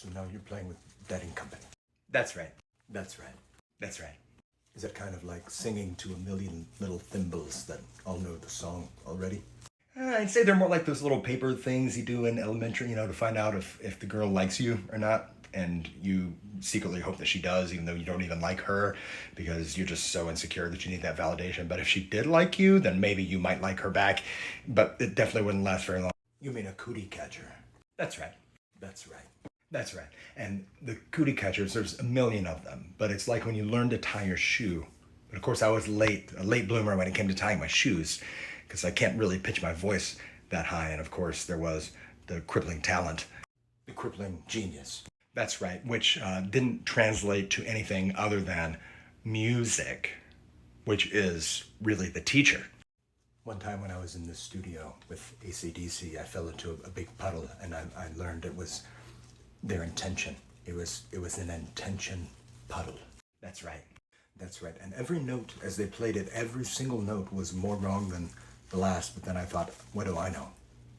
So now you're playing with Dead and Company. That's right. That's right. That's right. Is it kind of like singing to a million little thimbles that all know the song already? I'd say they're more like those little paper things you do in elementary, to find out if the girl likes you or not. And you secretly hope that she does, even though you don't even like her, because you're just so insecure that you need that validation. But if she did like you, then maybe you might like her back. But it definitely wouldn't last very long. You mean a cootie catcher? That's right. That's right. That's right. And the cootie catchers, there's a million of them. But it's like when you learn to tie your shoe. But of course, I was a late bloomer when it came to tying my shoes, because I can't really pitch my voice that high. And of course, there was the crippling talent. The crippling genius. That's right, which didn't translate to anything other than music, which is really the teacher. One time when I was in the studio with AC/DC, I fell into a big puddle, and I learned it was their intention. It was an intention puddle. That's right. That's right. And every note, as they played it, every single note was more wrong than the last. But then I thought, what do I know?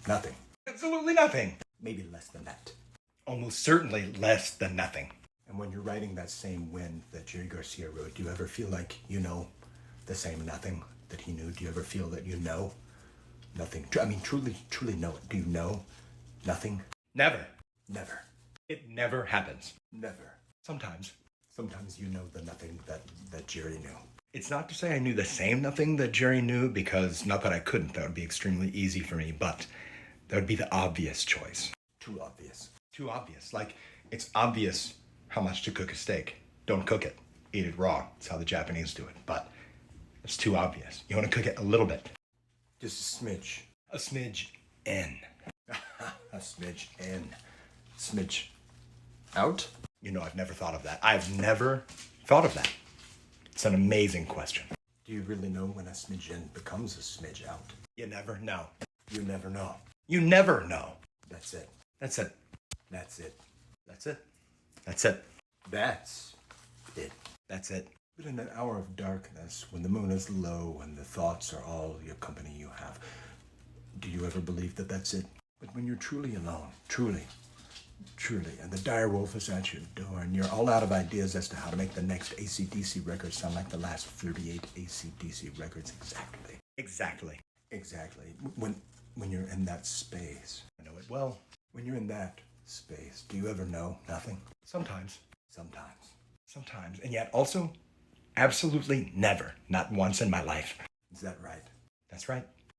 Nothing. Absolutely nothing. Maybe less than that. Almost certainly less than nothing. And when you're writing that same Wind that Jerry Garcia wrote, do you ever feel like you know the same nothing that he knew? Do you ever feel that you know nothing? I mean, truly know it. Do you know nothing? Never. Never. It never happens. Never. Sometimes. Sometimes you know the nothing that Jerry knew. It's not to say I knew the same nothing that Jerry knew, because not that I couldn't. That would be extremely easy for me, but that would be the obvious choice. Too obvious. Too obvious. Like, it's obvious how much to cook a steak. Don't cook it. Eat it raw. It's how the Japanese do it. But it's too obvious. You want to cook it a little bit. Just a smidge. A smidge in. A smidge in. Smidge out? I've never thought of that. I've never thought of that. It's an amazing question. Do you really know when a smidge in becomes a smidge out? You never know. You never know. You never know. That's it. That's it. That's it. That's it. That's it. That's it. That's it. But in an hour of darkness, when the moon is low and the thoughts are all your company you have, do you ever believe that that's it? But when you're truly alone, truly, and the dire wolf is at your door, and you're all out of ideas as to how to make the next AC/DC record sound like the last 38 AC/DC records exactly. Exactly. When you're in that space. I know it well. When you're in that space, do you ever know nothing? Sometimes. Sometimes. And yet also, absolutely never. Not once in my life. Is that right? That's right.